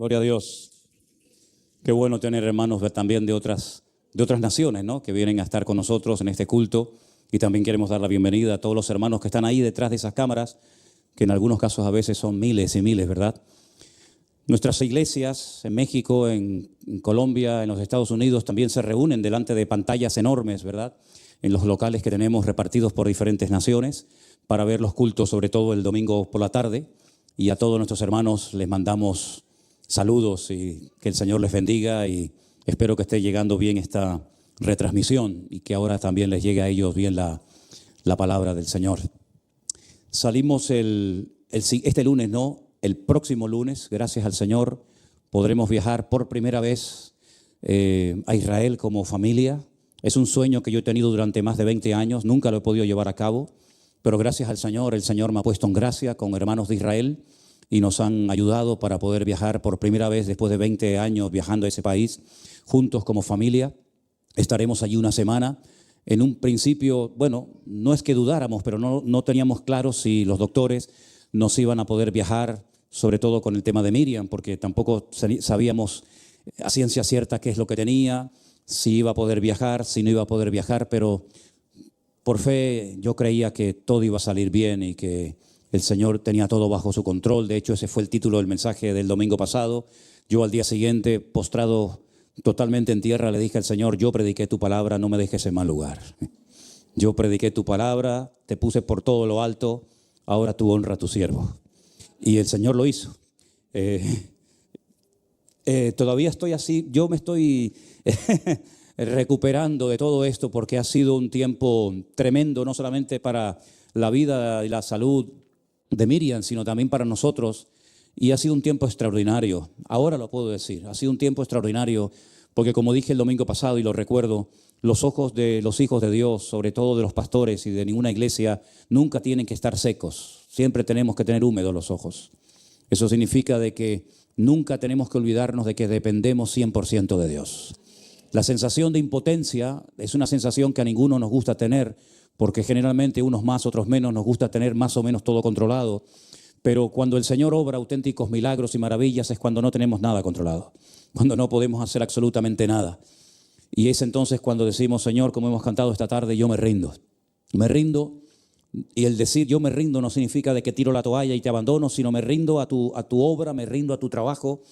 Gloria a Dios. Qué bueno tener hermanos también de otras naciones, ¿no? Que vienen a estar con nosotros en este culto. Y también queremos dar la bienvenida a todos los hermanos que están ahí detrás de esas cámaras, que en algunos casos a veces son miles y miles, ¿verdad? Nuestras iglesias en México, en Colombia, en los Estados Unidos también se reúnen delante de pantallas enormes, ¿verdad? En los locales que tenemos repartidos por diferentes naciones para ver los cultos, sobre todo el domingo por la tarde. Y a todos nuestros hermanos les mandamos saludos y que el Señor les bendiga, y espero que esté llegando bien esta retransmisión y que ahora también les llegue a ellos bien la palabra del Señor. Salimos este lunes, ¿no? El próximo lunes, gracias al Señor, podremos viajar por primera vez a Israel como familia. Es un sueño que yo he tenido durante más de 20 años, nunca lo he podido llevar a cabo, pero gracias al Señor, el Señor me ha puesto en gracia con hermanos de Israel y nos han ayudado para poder viajar por primera vez después de 20 años viajando a ese país, juntos como familia. Estaremos allí una semana. En un principio, bueno, no es que dudáramos, pero no teníamos claro si los doctores nos iban a poder viajar, sobre todo con el tema de Miriam, porque tampoco sabíamos a ciencia cierta qué es lo que tenía, si iba a poder viajar, si no iba a poder viajar, pero por fe yo creía que todo iba a salir bien y que el Señor tenía todo bajo su control. De hecho, ese fue el título del mensaje del domingo pasado. Yo al día siguiente, postrado totalmente en tierra, le dije al Señor: yo prediqué tu palabra, no me dejes en mal lugar. Yo prediqué tu palabra, te puse por todo lo alto, ahora tú honra a tu siervo. Y el Señor lo hizo. Todavía estoy así, yo me estoy recuperando de todo esto, porque ha sido un tiempo tremendo, no solamente para la vida y la salud de Miriam, sino también para nosotros. Y ha sido un tiempo extraordinario. Ahora lo puedo decir, ha sido un tiempo extraordinario, porque como dije el domingo pasado y lo recuerdo, los ojos de los hijos de Dios, sobre todo de los pastores y de ninguna iglesia, nunca tienen que estar secos. Siempre tenemos que tener húmedos los ojos. Eso significa de que nunca tenemos que olvidarnos de que dependemos 100% de Dios. La sensación de impotencia es una sensación que a ninguno nos gusta tener, porque generalmente unos más, otros menos, nos gusta tener más o menos todo controlado. Pero cuando el Señor obra auténticos milagros y maravillas es cuando no tenemos nada controlado, cuando no podemos hacer absolutamente nada. Y es entonces cuando decimos: Señor, como hemos cantado esta tarde, yo me rindo. Me rindo. Y el decir yo me rindo no significa de que tiro la toalla y te abandono, sino me rindo a tu obra, me rindo a tu trabajo,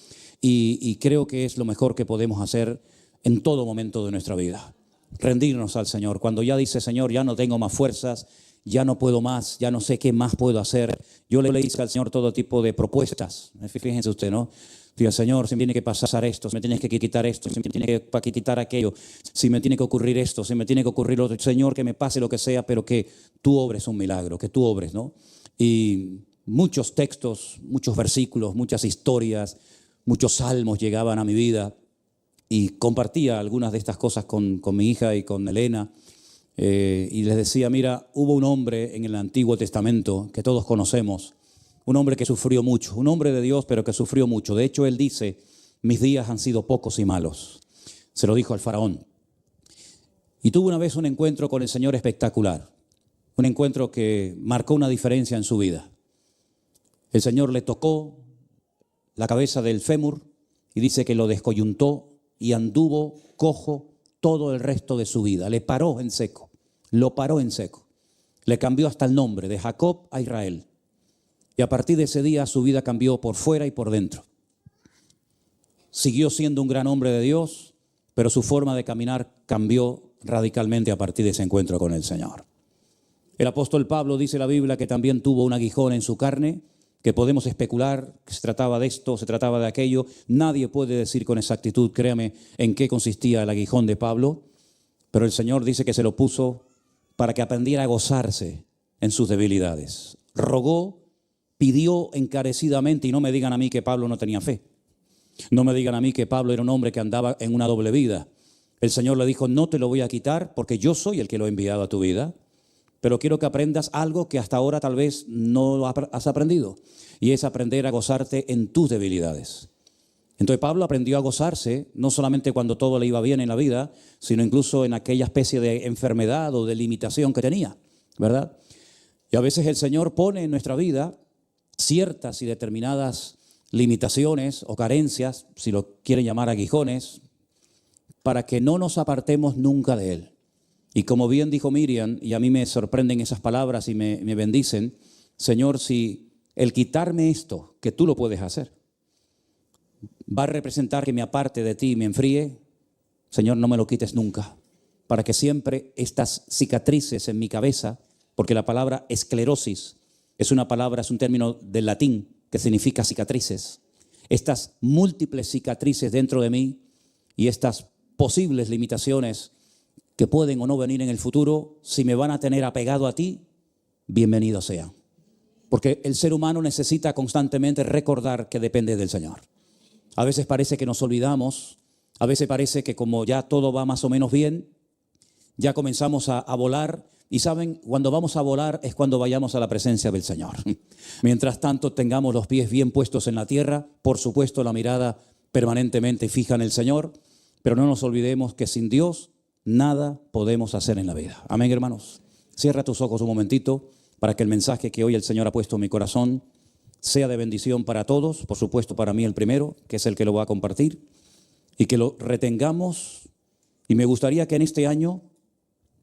y creo que es lo mejor que podemos hacer en todo momento de nuestra vida. Rendirnos al Señor. Cuando ya dice: Señor, ya no tengo más fuerzas, ya no puedo más, ya no sé qué más puedo hacer. Yo le hice al Señor todo tipo de propuestas. Fíjense usted, ¿no? Diga: Señor, si me tiene que pasar esto, si me tienes que quitar esto, si me tiene que quitar aquello, si me tiene que ocurrir esto, si me tiene que ocurrir lo otro. Señor, que me pase lo que sea, pero que tú obres un milagro, que tú obres, ¿no? Y muchos textos, muchos versículos, muchas historias, muchos salmos llegaban a mi vida, y compartía algunas de estas cosas con mi hija y con Elena. Y les decía: mira, hubo un hombre en el Antiguo Testamento que todos conocemos, un hombre que sufrió mucho, un hombre de Dios, pero que sufrió mucho. De hecho, él dice: mis días han sido pocos y malos. Se lo dijo al faraón. Y tuvo una vez un encuentro con el Señor espectacular, un encuentro que marcó una diferencia en su vida. El Señor le tocó la cabeza del fémur y dice que lo descoyuntó y anduvo cojo todo el resto de su vida. Le paró en seco, lo paró en seco. Le cambió hasta el nombre, de Jacob a Israel. Y a partir de ese día su vida cambió por fuera y por dentro. Siguió siendo un gran hombre de Dios, pero su forma de caminar cambió radicalmente a partir de ese encuentro con el Señor. El apóstol Pablo, dice la Biblia, que también tuvo un aguijón en su carne, que podemos especular que se trataba de esto, se trataba de aquello. Nadie puede decir con exactitud, créame, en qué consistía el aguijón de Pablo, pero el Señor dice que se lo puso para que aprendiera a gozarse en sus debilidades. Rogó, pidió encarecidamente, y no me digan a mí que Pablo no tenía fe. No me digan a mí que Pablo era un hombre que andaba en una doble vida. El Señor le dijo: no te lo voy a quitar porque yo soy el que lo he enviado a tu vida, pero quiero que aprendas algo que hasta ahora tal vez no has aprendido, y es aprender a gozarte en tus debilidades. Entonces Pablo aprendió a gozarse no solamente cuando todo le iba bien en la vida, sino incluso en aquella especie de enfermedad o de limitación que tenía, ¿verdad? Y a veces el Señor pone en nuestra vida ciertas y determinadas limitaciones o carencias, si lo quieren llamar aguijones, para que no nos apartemos nunca de Él. Y como bien dijo Miriam, y a mí me sorprenden esas palabras y me bendicen, Señor, si el quitarme esto, que tú lo puedes hacer, va a representar que me aparte de ti y me enfríe, Señor, no me lo quites nunca, para que siempre estas cicatrices en mi cabeza, porque la palabra esclerosis es una palabra, es un término del latín que significa cicatrices, estas múltiples cicatrices dentro de mí y estas posibles limitaciones que pueden o no venir en el futuro, si me van a tener apegado a ti, bienvenido sea. Porque el ser humano necesita constantemente recordar que depende del Señor. A veces parece que nos olvidamos, a veces parece que como ya todo va más o menos bien, ya comenzamos a volar. Y saben, cuando vamos a volar es cuando vayamos a la presencia del Señor. Mientras tanto tengamos los pies bien puestos en la tierra, por supuesto la mirada permanentemente fija en el Señor, pero no nos olvidemos que sin Dios nada podemos hacer en la vida. Amén, hermanos. Cierra tus ojos un momentito para que el mensaje que hoy el Señor ha puesto en mi corazón sea de bendición para todos, por supuesto para mí el primero, que es el que lo va a compartir, y que lo retengamos. Y me gustaría que en este año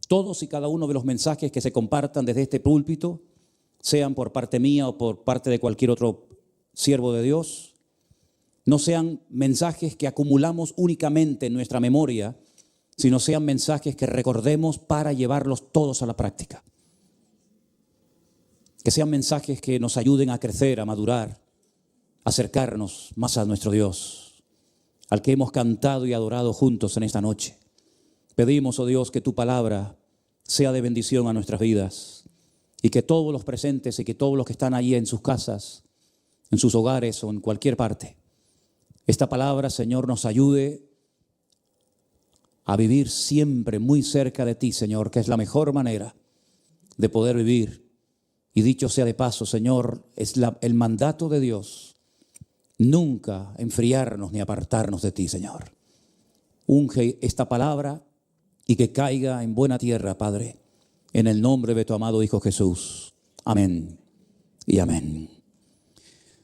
todos y cada uno de los mensajes que se compartan desde este púlpito, sean por parte mía o por parte de cualquier otro siervo de Dios, no sean mensajes que acumulamos únicamente en nuestra memoria, sino sean mensajes que recordemos para llevarlos todos a la práctica. Que sean mensajes que nos ayuden a crecer, a madurar, a acercarnos más a nuestro Dios, al que hemos cantado y adorado juntos en esta noche. Pedimos, oh Dios, que tu palabra sea de bendición a nuestras vidas y que todos los presentes y que todos los que están allí en sus casas, en sus hogares o en cualquier parte, esta palabra, Señor, nos ayude a vivir siempre muy cerca de ti, Señor, que es la mejor manera de poder vivir. Y dicho sea de paso, Señor, es el mandato de Dios, nunca enfriarnos ni apartarnos de ti, Señor. Unge esta palabra y que caiga en buena tierra, Padre, en el nombre de tu amado Hijo Jesús. Amén y amén.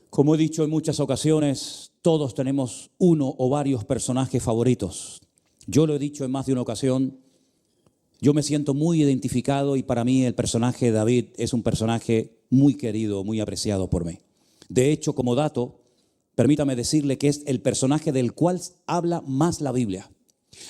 Como he dicho en muchas ocasiones, todos tenemos uno o varios personajes favoritos. Yo lo he dicho en más de una ocasión, yo me siento muy identificado y para mí el personaje de David es un personaje muy querido, muy apreciado por mí. De hecho, como dato, permítame decirle que es el personaje del cual habla más la Biblia.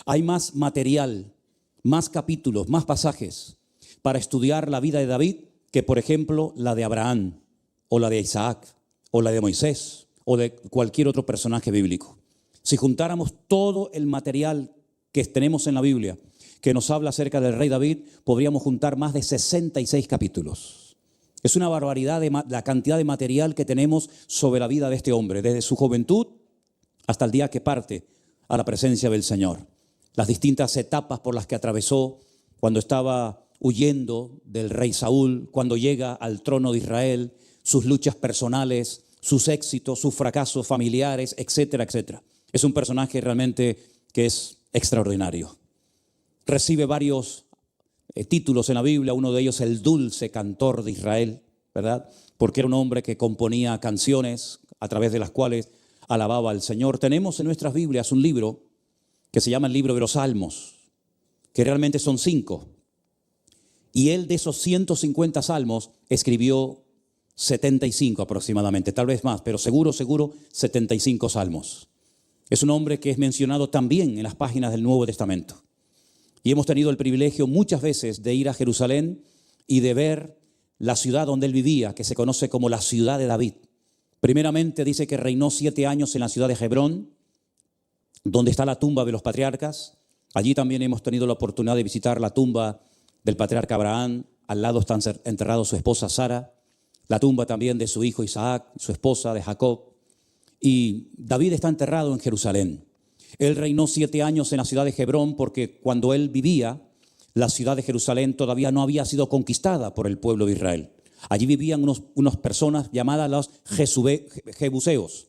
Hay más material, más capítulos, más pasajes para estudiar la vida de David que, por ejemplo, la de Abraham o la de Isaac o la de Moisés o de cualquier otro personaje bíblico. Si juntáramos todo el material que tenemos en la Biblia que nos habla acerca del rey David, podríamos juntar más de 66 capítulos. Es una barbaridad la cantidad de material que tenemos sobre la vida de este hombre, desde su juventud hasta el día que parte a la presencia del Señor. Las distintas etapas por las que atravesó cuando estaba huyendo del rey Saúl, cuando llega al trono de Israel, sus luchas personales, sus éxitos, sus fracasos familiares, etcétera, etcétera. Es un personaje realmente que es extraordinario. Recibe varios títulos en la Biblia, uno de ellos el dulce cantor de Israel, ¿verdad? Porque era un hombre que componía canciones a través de las cuales alababa al Señor. Tenemos en nuestras Biblias un libro que se llama el libro de los Salmos, que realmente son 5. Y él de esos 150 salmos escribió 75 aproximadamente, tal vez más, pero seguro 75 salmos. Es un hombre que es mencionado también en las páginas del Nuevo Testamento. Y hemos tenido el privilegio muchas veces de ir a Jerusalén y de ver la ciudad donde él vivía, que se conoce como la ciudad de David. Primeramente dice que reinó 7 años en la ciudad de Hebrón, donde está la tumba de los patriarcas. Allí también hemos tenido la oportunidad de visitar la tumba del patriarca Abraham. Al lado está enterrado su esposa Sara, la tumba también de su hijo Isaac, su esposa de Jacob. Y David está enterrado en Jerusalén. Él reinó 7 años en la ciudad de Hebrón porque cuando él vivía, la ciudad de Jerusalén todavía no había sido conquistada por el pueblo de Israel. Allí vivían unas personas llamadas los jebuseos.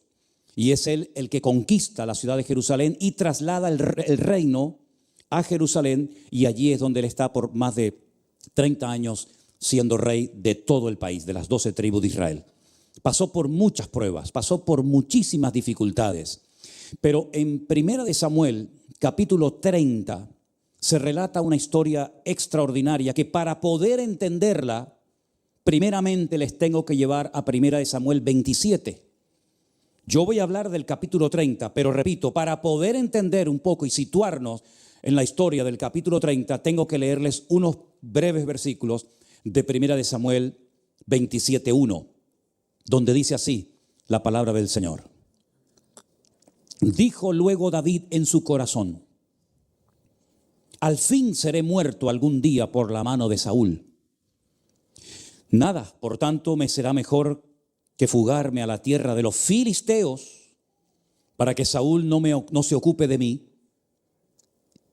Y es él el que conquista la ciudad de Jerusalén y traslada el reino a Jerusalén. Y allí es donde él está por más de 30 años siendo rey de todo el país, de las 12 tribus de Israel. pasó por muchas pruebas, pasó por muchísimas dificultades. Pero en Primera de Samuel, capítulo 30, se relata una historia extraordinaria que para poder entenderla, primeramente les tengo que llevar a Primera de Samuel 27. Yo voy a hablar del capítulo 30, pero repito, para poder entender un poco y situarnos en la historia del capítulo 30, tengo que leerles unos breves versículos de Primera de Samuel 27:1, donde dice así la palabra del Señor. Dijo luego David en su corazón: al fin seré muerto algún día por la mano de Saúl. Nada, por tanto, me será mejor que fugarme a la tierra de los filisteos para que Saúl no se ocupe de mí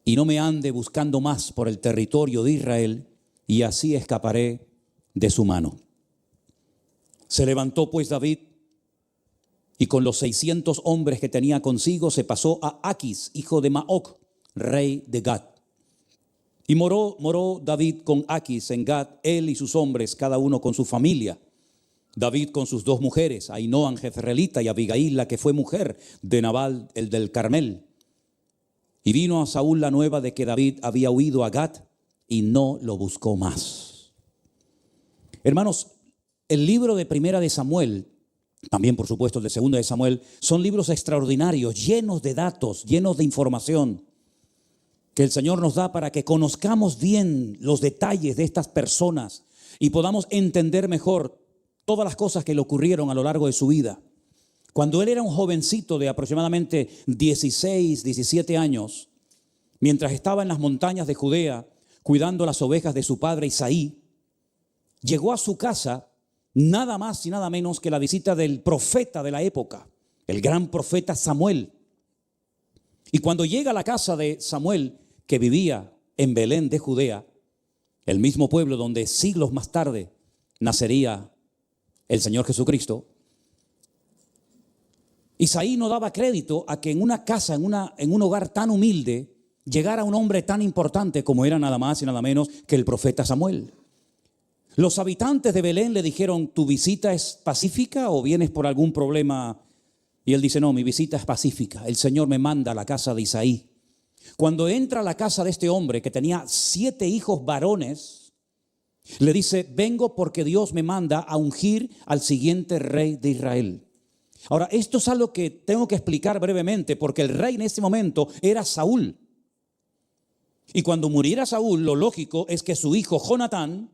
y no me ande buscando más por el territorio de Israel, y así escaparé de su mano. Se levantó pues David y con los 600 hombres que tenía consigo se pasó a Aquis, hijo de Maoc, rey de Gat. Y moró David con Aquis en Gat, él y sus hombres, cada uno con su familia. David con sus 2 mujeres, Ahinoam jezreelita y Abigail, la que fue mujer de Nabal, el del Carmel. Y vino a Saúl la nueva de que David había huido a Gat y no lo buscó más. Hermanos, el libro de Primera de Samuel, también por supuesto el de Segunda de Samuel, son libros extraordinarios, llenos de datos, llenos de información que el Señor nos da para que conozcamos bien los detalles de estas personas y podamos entender mejor todas las cosas que le ocurrieron a lo largo de su vida. Cuando él era un jovencito de aproximadamente 16, 17 años, mientras estaba en las montañas de Judea cuidando las ovejas de su padre Isaí, llegó a su casa nada más y nada menos que la visita del profeta de la época, el gran profeta Samuel. Y cuando llega a la casa de Samuel, que vivía en Belén de Judea, el mismo pueblo donde siglos más tarde nacería el Señor Jesucristo, Isaí no daba crédito a que en una casa, en un hogar tan humilde, llegara un hombre tan importante como era nada más y nada menos que el profeta Samuel. Los habitantes de Belén le dijeron: ¿tu visita es pacífica o vienes por algún problema? Y él dice: no, mi visita es pacífica. El Señor me manda a la casa de Isaí. Cuando entra a la casa de este hombre que tenía 7 hijos varones, le dice: vengo porque Dios me manda a ungir al siguiente rey de Israel. Ahora, esto es algo que tengo que explicar brevemente, porque el rey en ese momento era Saúl. Y cuando muriera Saúl, lo lógico es que su hijo Jonatán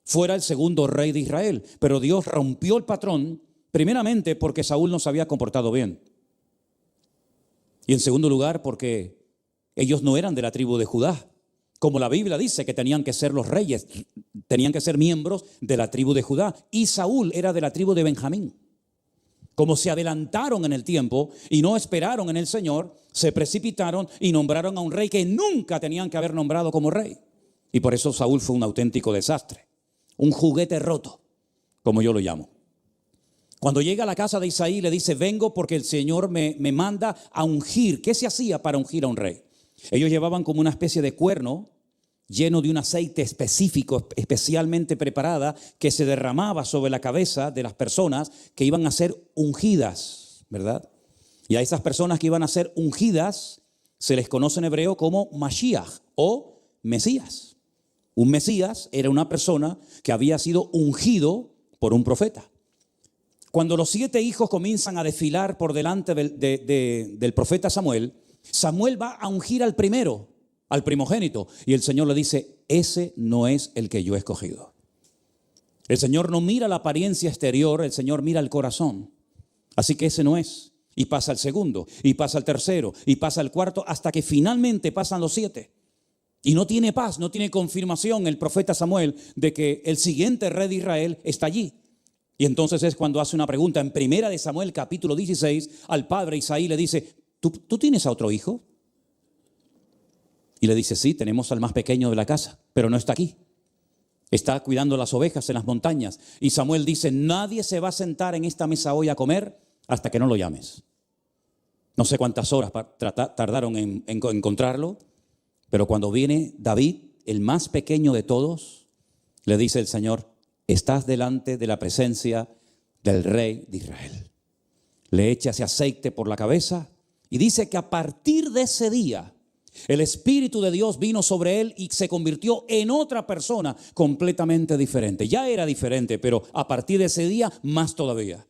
fuera el segundo rey de Israel. Pero Dios rompió el patrón, primeramente porque Saúl no se había comportado bien. Y en segundo lugar, porque ellos no eran de la tribu de Judá. Como la Biblia dice que tenían que ser los reyes, tenían que ser miembros de la tribu de Judá. Y Saúl era de la tribu de Benjamín. Como se adelantaron en el tiempo y no esperaron en el Señor, se precipitaron y nombraron a un rey que nunca tenían que haber nombrado como rey. Y por eso Saúl fue un auténtico desastre, un juguete roto, como yo lo llamo. Cuando llega a la casa de Isaí, le dice: vengo porque el Señor me manda a ungir. ¿Qué se hacía para ungir a un rey? Ellos llevaban como una especie de cuerno lleno de un aceite específico, especialmente preparada, que se derramaba sobre la cabeza de las personas que iban a ser ungidas, ¿verdad? Y a esas personas que iban a ser ungidas se les conoce en hebreo como Mashiach o Mesías. Un Mesías era una persona que había sido ungido por un profeta. Cuando los 7 hijos comienzan a desfilar por delante del profeta Samuel, Samuel va a ungir al primero, al primogénito, y el Señor le dice: ese no es el que yo he escogido. El Señor no mira la apariencia exterior, el Señor mira el corazón. Así que ese no es. Y pasa el segundo, y pasa el tercero, y pasa el cuarto, hasta que finalmente pasan los 7. Y no tiene paz, no tiene confirmación el profeta Samuel de que el siguiente rey de Israel está allí. Y entonces es cuando hace una pregunta en Primera de Samuel capítulo 16 al padre Isaí. Le dice: ¿Tú tienes a otro hijo? Y le dice: sí, tenemos al más pequeño de la casa, pero no está aquí. Está cuidando las ovejas en las montañas. Y Samuel dice: nadie se va a sentar en esta mesa hoy a comer hasta que no lo llames. No sé cuántas horas tardaron en encontrarlo, pero cuando viene David, el más pequeño de todos, le dice el Señor: estás delante de la presencia del rey de Israel. Le echa ese aceite por la cabeza y dice que a partir de ese día el Espíritu de Dios vino sobre él y se convirtió en otra persona completamente diferente. Ya era diferente, pero a partir de ese día más todavía.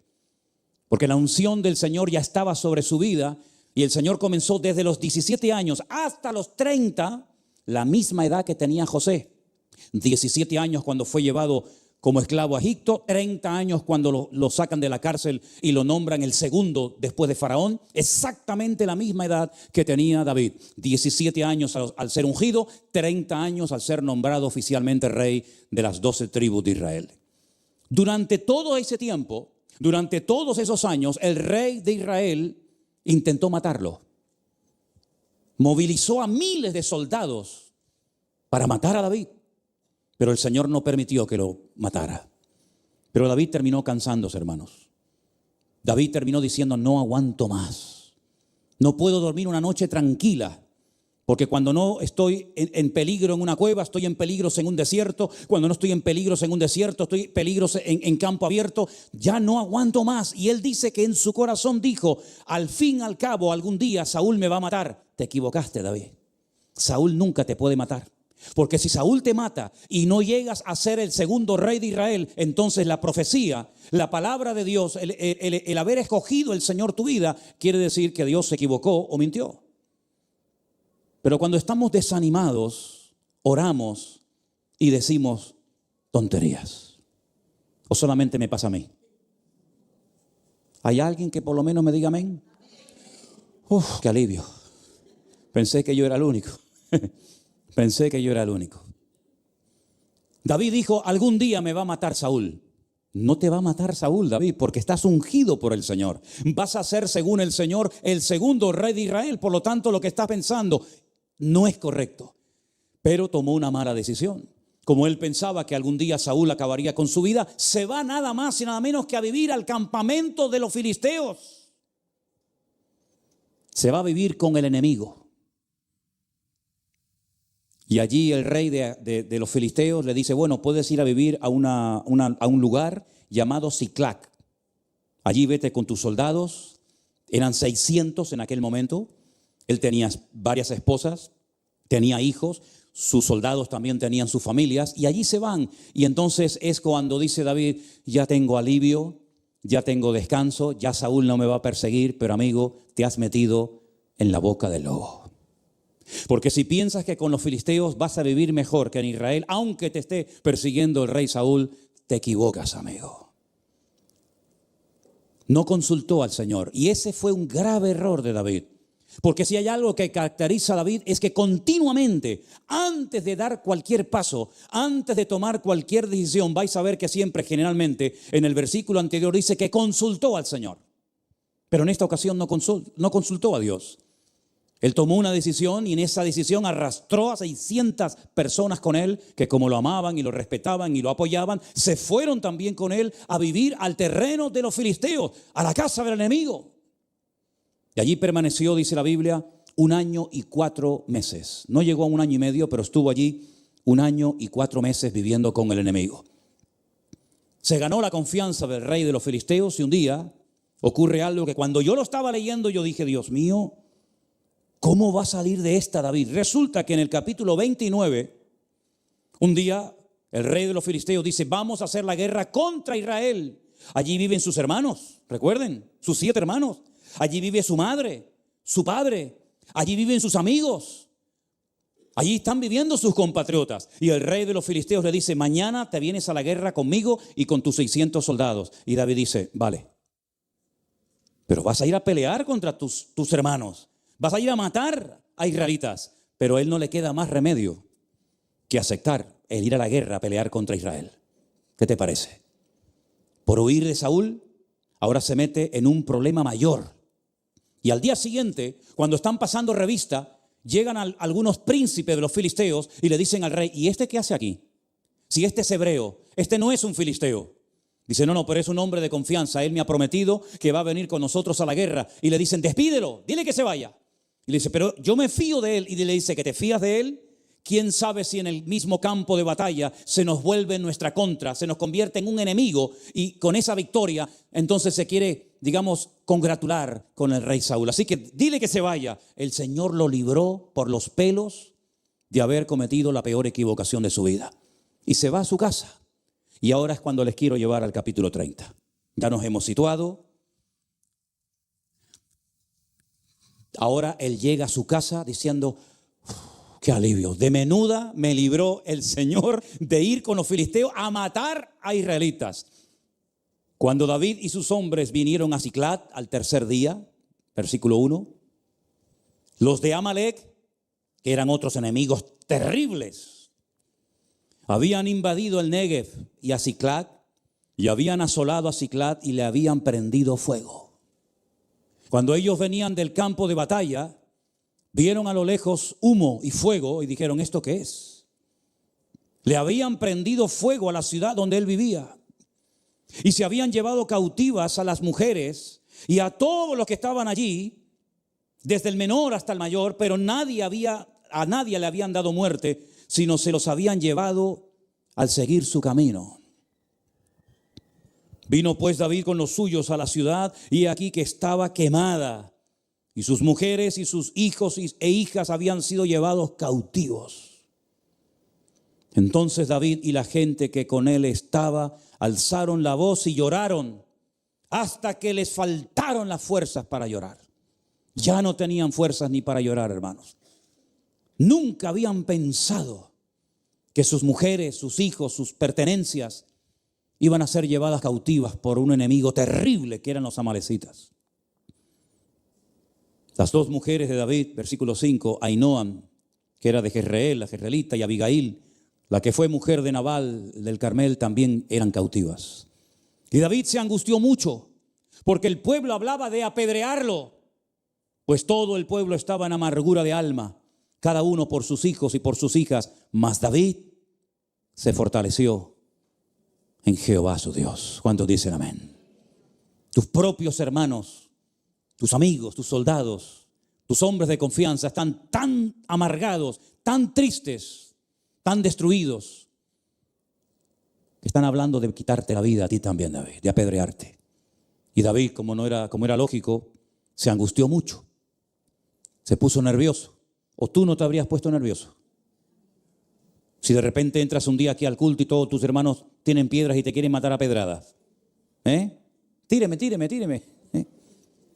Porque la unción del Señor ya estaba sobre su vida y el Señor comenzó desde los 17 años hasta los 30, la misma edad que tenía José. 17 años cuando fue llevado como esclavo a Egipto, 30 años cuando lo sacan de la cárcel y lo nombran el segundo después de Faraón. Exactamente la misma edad que tenía David. 17 años al ser ungido, 30 años al ser nombrado oficialmente rey de las 12 tribus de Israel. Durante todo ese tiempo, durante todos esos años, el rey de Israel intentó matarlo. Movilizó a miles de soldados para matar a David. Pero el Señor no permitió que lo matara. Pero David terminó cansándose, hermanos. David terminó diciendo, no aguanto más. No puedo dormir una noche tranquila. Porque cuando no estoy en peligro en una cueva, estoy en peligros en un desierto. Cuando no estoy en peligros en un desierto, estoy en peligros en campo abierto. Ya no aguanto más. Y él dice que en su corazón dijo, al fin y al cabo, algún día Saúl me va a matar. Te equivocaste, David. Saúl nunca te puede matar. Porque si Saúl te mata y no llegas a ser el segundo rey de Israel, entonces la profecía, la palabra de Dios, el haber escogido el Señor tu vida, quiere decir que Dios se equivocó o mintió. Pero cuando estamos desanimados, oramos y decimos tonterías. ¿O solamente me pasa a mí? ¿Hay alguien que por lo menos me diga amén? ¡Uf, qué alivio! Pensé que yo era el único. Pensé que yo era el único. David dijo, algún día me va a matar Saúl. No te va a matar Saúl, David, porque estás ungido por el Señor. Vas a ser, según el Señor, el segundo rey de Israel. Por lo tanto, lo que estás pensando no es correcto. Pero tomó una mala decisión. Como él pensaba que algún día Saúl acabaría con su vida, se va nada más y nada menos que a vivir al campamento de los filisteos. Se va a vivir con el enemigo. Y allí el rey de los filisteos le dice, bueno, puedes ir a vivir a un lugar llamado Siclac. Allí vete con tus soldados. Eran 600 en aquel momento. Él tenía varias esposas, tenía hijos. Sus soldados también tenían sus familias. Y allí se van. Y entonces es cuando dice David, ya tengo alivio, ya tengo descanso, ya Saúl no me va a perseguir. Pero amigo, te has metido en la boca del lobo. Porque si piensas que con los filisteos vas a vivir mejor que en Israel, aunque te esté persiguiendo el rey Saúl, te equivocas, amigo. No consultó al Señor. Y ese fue un grave error de David. Porque si hay algo que caracteriza a David es que continuamente, antes de dar cualquier paso, antes de tomar cualquier decisión, vais a ver que siempre, generalmente, en el versículo anterior dice que consultó al Señor. Pero en esta ocasión no consultó a Dios. Él tomó una decisión y en esa decisión arrastró a 600 personas con él que como lo amaban y lo respetaban y lo apoyaban, se fueron también con él a vivir al terreno de los filisteos, a la casa del enemigo. Y allí permaneció, dice la Biblia, 1 año y 4 meses. No llegó a 1 año y medio, pero estuvo allí 1 año y 4 meses viviendo con el enemigo. Se ganó la confianza del rey de los filisteos y un día ocurre algo que cuando yo lo estaba leyendo yo dije, Dios mío, ¿cómo va a salir de esta David? Resulta que en el capítulo 29, un día el rey de los filisteos dice, vamos a hacer la guerra contra Israel. Allí viven sus hermanos, recuerden, sus 7 hermanos. Allí vive su madre, su padre. Allí viven sus amigos. Allí están viviendo sus compatriotas. Y el rey de los filisteos le dice, mañana te vienes a la guerra conmigo y con tus 600 soldados. Y David dice, vale, pero vas a ir a pelear contra tus hermanos. Vas a ir a matar a israelitas. Pero a él no le queda más remedio que aceptar el ir a la guerra a pelear contra Israel. ¿Qué te parece? Por huir de Saúl, ahora se mete en un problema mayor. Y al día siguiente, cuando están pasando revista, llegan algunos príncipes de los filisteos y le dicen al rey, ¿y este qué hace aquí? Si este es hebreo, este no es un filisteo. Dice, no, pero es un hombre de confianza. Él me ha prometido que va a venir con nosotros a la guerra. Y le dicen, despídelo, dile que se vaya. Y le dice, pero yo me fío de él. Y le dice, ¿que te fías de él? quién sabe si en el mismo campo de batalla se nos vuelve en nuestra contra, se nos convierte en un enemigo y con esa victoria entonces se quiere, digamos, congratular con el rey Saúl. Así que dile que se vaya. El Señor lo libró por los pelos de haber cometido la peor equivocación de su vida. Y se va a su casa. Y ahora es cuando les quiero llevar al capítulo 30. Ya nos hemos situado. Ahora él llega a su casa diciendo: qué alivio, de menuda me libró el Señor de ir con los filisteos a matar a israelitas. Cuando David y sus hombres vinieron a Siclag al tercer día, versículo 1, los de Amalec, que eran otros enemigos terribles, habían invadido el Negev y a Siclag, y habían asolado a Siclag y le habían prendido fuego. Cuando ellos venían del campo de batalla, vieron a lo lejos humo y fuego y dijeron: ¿esto qué es? Le habían prendido fuego a la ciudad donde él vivía y se habían llevado cautivas a las mujeres y a todos los que estaban allí, desde el menor hasta el mayor, pero a nadie le habían dado muerte, sino se los habían llevado al seguir su camino. Vino pues David con los suyos a la ciudad y aquí que estaba quemada, y sus mujeres y sus hijos e hijas habían sido llevados cautivos. Entonces David y la gente que con él estaba alzaron la voz y lloraron hasta que les faltaron las fuerzas para llorar. Ya no tenían fuerzas ni para llorar, hermanos. Nunca habían pensado que sus mujeres, sus hijos, sus pertenencias iban a ser llevadas cautivas por un enemigo terrible que eran los amalecitas. Las dos mujeres de David, versículo 5, Ahinoam, que era de Jezreel, la jezreelita, y Abigail, la que fue mujer de Nabal del Carmel, también eran cautivas. Y David se angustió mucho porque el pueblo hablaba de apedrearlo, pues todo el pueblo estaba en amargura de alma, cada uno por sus hijos y por sus hijas. Mas David se fortaleció en Jehová su Dios. ¿Cuántos dicen amén? Tus propios hermanos, tus amigos, tus soldados, tus hombres de confianza están tan amargados, tan tristes, tan destruidos, que están hablando de quitarte la vida a ti también, David, de apedrearte. Y David, como era lógico, se angustió mucho, se puso nervioso. ¿O tú no te habrías puesto nervioso? Si de repente entras un día aquí al culto y todos tus hermanos tienen piedras y te quieren matar a pedradas. Tíreme.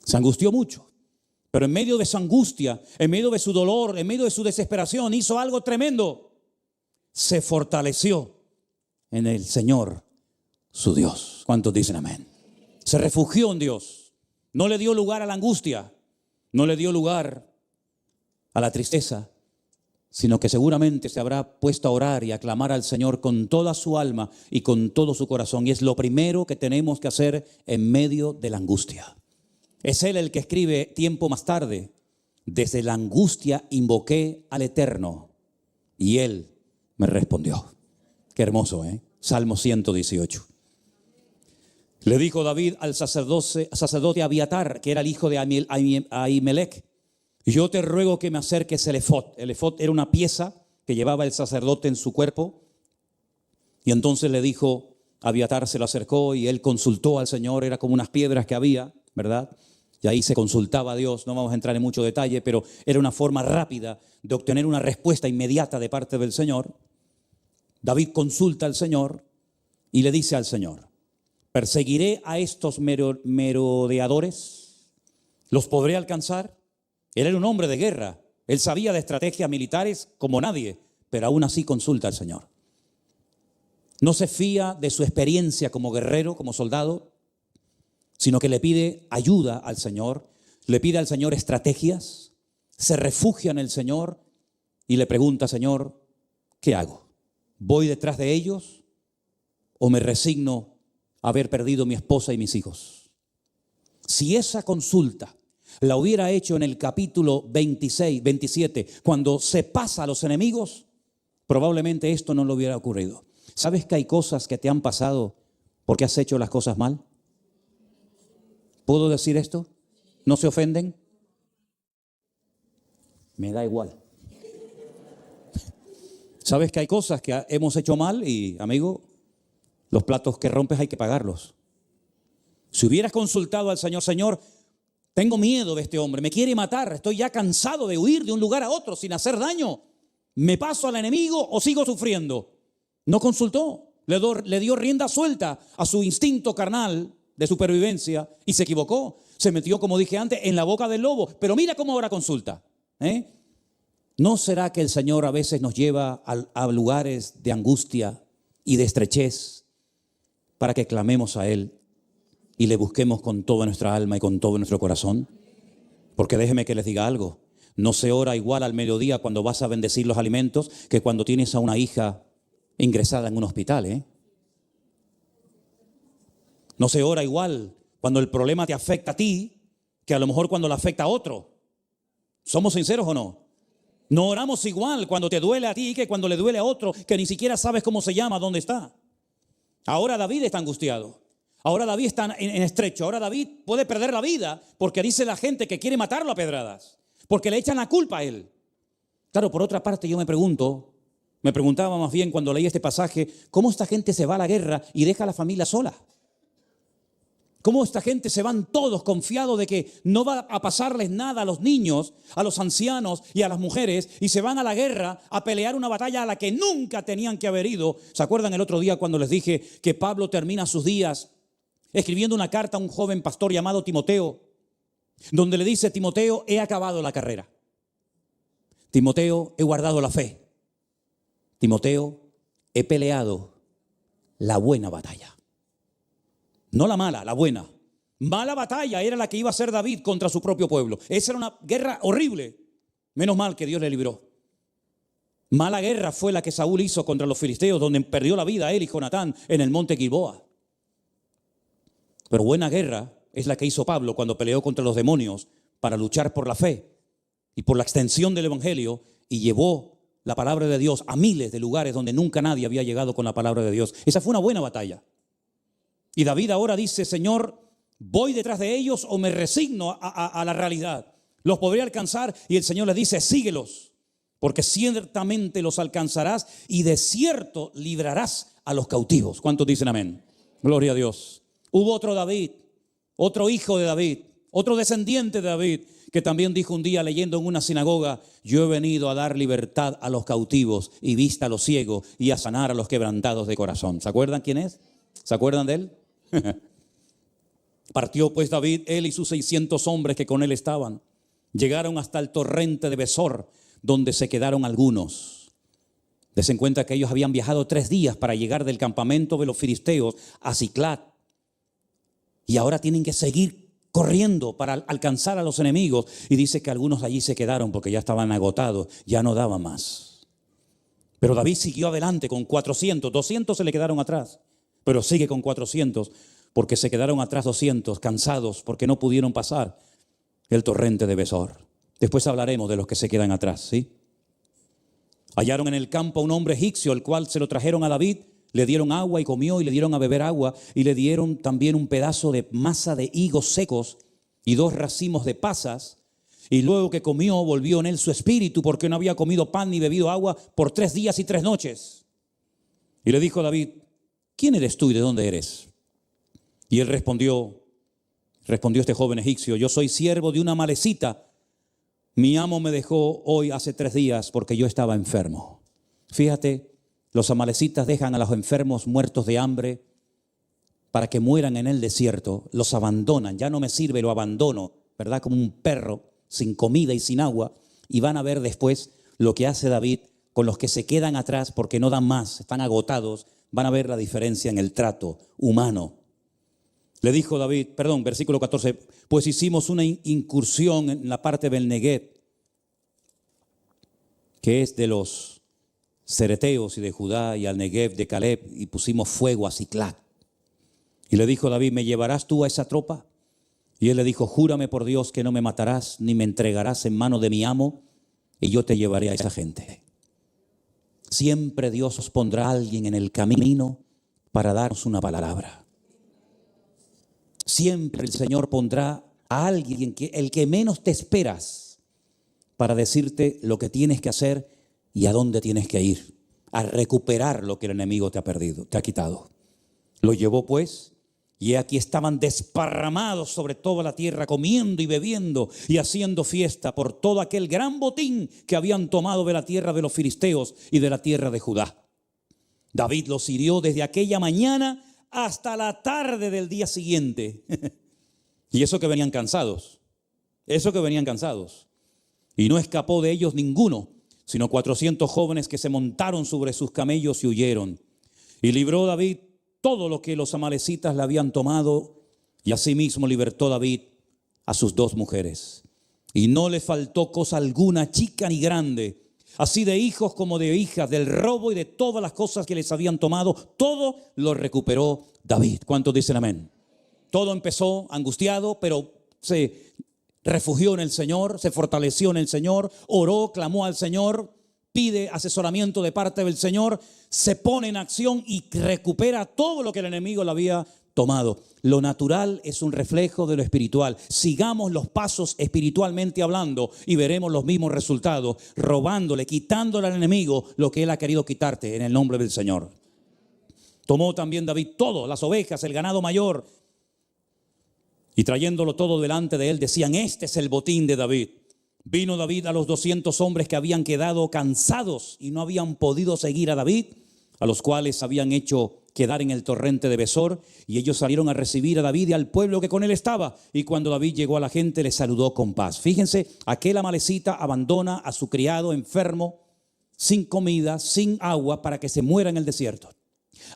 Se angustió mucho. Pero en medio de su angustia, en medio de su dolor, en medio de su desesperación, hizo algo tremendo. Se fortaleció en el Señor, su Dios. ¿Cuántos dicen amén? Se refugió en Dios. No le dio lugar a la angustia. No le dio lugar a la tristeza, sino que seguramente se habrá puesto a orar y a clamar al Señor con toda su alma y con todo su corazón. Y es lo primero que tenemos que hacer en medio de la angustia. Es Él el que escribe tiempo más tarde: desde la angustia invoqué al Eterno y Él me respondió. Qué hermoso, Salmo 118. Le dijo David al sacerdote Abiatar, que era el hijo de Ahimelech: yo te ruego que me acerques el efod. El efod era una pieza que llevaba el sacerdote en su cuerpo. Y entonces le dijo, Abiatar se lo acercó y él consultó al Señor. Era como unas piedras que había, ¿verdad? Y ahí se consultaba a Dios. No vamos a entrar en mucho detalle, pero era una forma rápida de obtener una respuesta inmediata de parte del Señor. David consulta al Señor y le dice al Señor: ¿perseguiré a estos merodeadores? ¿Los podré alcanzar? Él era un hombre de guerra. Él sabía de estrategias militares como nadie, pero aún así consulta al Señor. No se fía de su experiencia como guerrero, como soldado, sino que le pide ayuda al Señor, le pide al Señor estrategias, se refugia en el Señor y le pregunta: Señor, ¿qué hago? ¿Voy detrás de ellos o me resigno a haber perdido mi esposa y mis hijos? Si esa consulta la hubiera hecho en el capítulo 26, 27, cuando se pasa a los enemigos, probablemente esto no le hubiera ocurrido. ¿Sabes que hay cosas que te han pasado porque has hecho las cosas mal? ¿Puedo decir esto? ¿No se ofenden? Me da igual. Sabes que hay cosas que hemos hecho mal y, amigo, los platos que rompes hay que pagarlos. Si hubieras consultado al Señor, Señor, tengo miedo de este hombre, me quiere matar, estoy ya cansado de huir de un lugar a otro sin hacer daño. ¿Me paso al enemigo o sigo sufriendo? No consultó, le dio rienda suelta a su instinto carnal de supervivencia y se equivocó. Se metió, como dije antes, en la boca del lobo. Pero mira cómo ahora consulta. ¿No será que el Señor a veces nos lleva a lugares de angustia y de estrechez para que clamemos a Él y le busquemos con toda nuestra alma y con todo nuestro corazón? Porque déjeme que les diga algo. No se ora igual al mediodía cuando vas a bendecir los alimentos que cuando tienes a una hija ingresada en un hospital. No se ora igual cuando el problema te afecta a ti que a lo mejor cuando le afecta a otro. ¿Somos sinceros o no? No oramos igual cuando te duele a ti que cuando le duele a otro que ni siquiera sabes cómo se llama, dónde está. Ahora David está angustiado. Ahora David está en estrecho. Ahora David puede perder la vida porque dice la gente que quiere matarlo a pedradas. Porque le echan la culpa a él. Claro, por otra parte yo me preguntaba más bien cuando leí este pasaje, ¿cómo esta gente se va a la guerra y deja a la familia sola? ¿Cómo esta gente se van todos confiados de que no va a pasarles nada a los niños, a los ancianos y a las mujeres y se van a la guerra a pelear una batalla a la que nunca tenían que haber ido? ¿Se acuerdan el otro día cuando les dije que Pablo termina sus días escribiendo una carta a un joven pastor llamado Timoteo, donde le dice: Timoteo, he acabado la carrera. Timoteo, he guardado la fe. Timoteo, he peleado la buena batalla. No la mala, la buena. Mala batalla era la que iba a hacer David contra su propio pueblo. Esa era una guerra horrible. Menos mal que Dios le libró. Mala guerra fue la que Saúl hizo contra los filisteos, donde perdió la vida él y Jonatán en el monte Gilboa. Pero buena guerra es la que hizo Pablo cuando peleó contra los demonios para luchar por la fe y por la extensión del evangelio, y llevó la palabra de Dios a miles de lugares donde nunca nadie había llegado con la palabra de Dios. Esa fue una buena batalla. Y David ahora dice: Señor, ¿voy detrás de ellos o me resigno a la realidad? ¿Los podré alcanzar? Y el Señor le dice: síguelos, porque ciertamente los alcanzarás y de cierto librarás a los cautivos. ¿Cuántos dicen amén? Gloria a Dios. Hubo otro David, otro hijo de David, otro descendiente de David, que también dijo un día leyendo en una sinagoga: yo he venido a dar libertad a los cautivos y vista a los ciegos y a sanar a los quebrantados de corazón. ¿Se acuerdan quién es? ¿Se acuerdan de él? Partió pues David, él y sus 600 hombres que con él estaban. Llegaron hasta el torrente de Besor, donde se quedaron algunos. Desen cuenta que ellos habían viajado 3 días para llegar del campamento de los filisteos a Siclat. Y ahora tienen que seguir corriendo para alcanzar a los enemigos. Y dice que algunos allí se quedaron porque ya estaban agotados, ya no daban más. Pero David siguió adelante con 400, 200 se le quedaron atrás. Pero sigue con 400 porque se quedaron atrás 200, cansados porque no pudieron pasar el torrente de Besor. Después hablaremos de los que se quedan atrás, ¿sí? Hallaron en el campo a un hombre egipcio, el cual se lo trajeron a David, le dieron agua y comió, y le dieron a beber agua, y le dieron también un pedazo de masa de higos secos y 2 racimos de pasas. Y luego que comió, volvió en él su espíritu, porque no había comido pan ni bebido agua por 3 días y 3 noches. Y le dijo David: ¿quién eres tú y de dónde eres? Y él respondió este joven egipcio: yo soy siervo de una amalecita. Mi amo me dejó hoy hace 3 días porque yo estaba enfermo. Fíjate, los amalecitas dejan a los enfermos muertos de hambre para que mueran en el desierto. Los abandonan, ya no me sirve, lo abandono, ¿verdad? Como un perro sin comida y sin agua. Y van a ver después lo que hace David con los que se quedan atrás porque no dan más, están agotados. Van a ver la diferencia en el trato humano. Le dijo David, versículo 14, pues hicimos una incursión en la parte del Negev, que es de los cereteos y de Judá, y al Negev de Caleb, y pusimos fuego a Siclat. Y le dijo David: ¿me llevarás tú a esa tropa? Y él le dijo: júrame por Dios que no me matarás ni me entregarás en mano de mi amo, y yo te llevaré a esa gente. Siempre Dios os pondrá a alguien en el camino para darnos una palabra. Siempre el Señor pondrá a alguien, el que menos te esperas, para decirte lo que tienes que hacer y a dónde tienes que ir. a recuperar lo que el enemigo te ha perdido, te ha quitado. Lo llevó pues, y aquí estaban desparramados sobre toda la tierra, comiendo y bebiendo y haciendo fiesta por todo aquel gran botín que habían tomado de la tierra de los filisteos y de la tierra de Judá. David los hirió desde aquella mañana hasta la tarde del día siguiente. Y eso que venían cansados, Y no escapó de ellos ninguno, sino 400 jóvenes que se montaron sobre sus camellos y huyeron. Y libró David todo lo que los amalecitas le habían tomado, y asimismo libertó David a sus 2 mujeres. Y no le faltó cosa alguna, chica ni grande, así de hijos como de hijas, del robo y de todas las cosas que les habían tomado, todo lo recuperó David. ¿Cuántos dicen amén? Todo empezó angustiado, pero se refugió en el Señor, se fortaleció en el Señor, oró, clamó al Señor, pide asesoramiento de parte del Señor, se pone en acción y recupera todo lo que el enemigo le había tomado. Lo natural es un reflejo de lo espiritual. Sigamos los pasos espiritualmente hablando y veremos los mismos resultados, robándole, quitándole al enemigo lo que él ha querido quitarte en el nombre del Señor. Tomó también David todo, las ovejas, el ganado mayor, y trayéndolo todo delante de él, decían: este es el botín de David. Vino David a los 200 hombres que habían quedado cansados y no habían podido seguir a David, a los cuales habían hecho quedar en el torrente de Besor, y ellos salieron a recibir a David y al pueblo que con él estaba. Y cuando David llegó a la gente, le saludó con paz. Fíjense, aquel amalecita abandona a su criado enfermo, sin comida, sin agua, para que se muera en el desierto.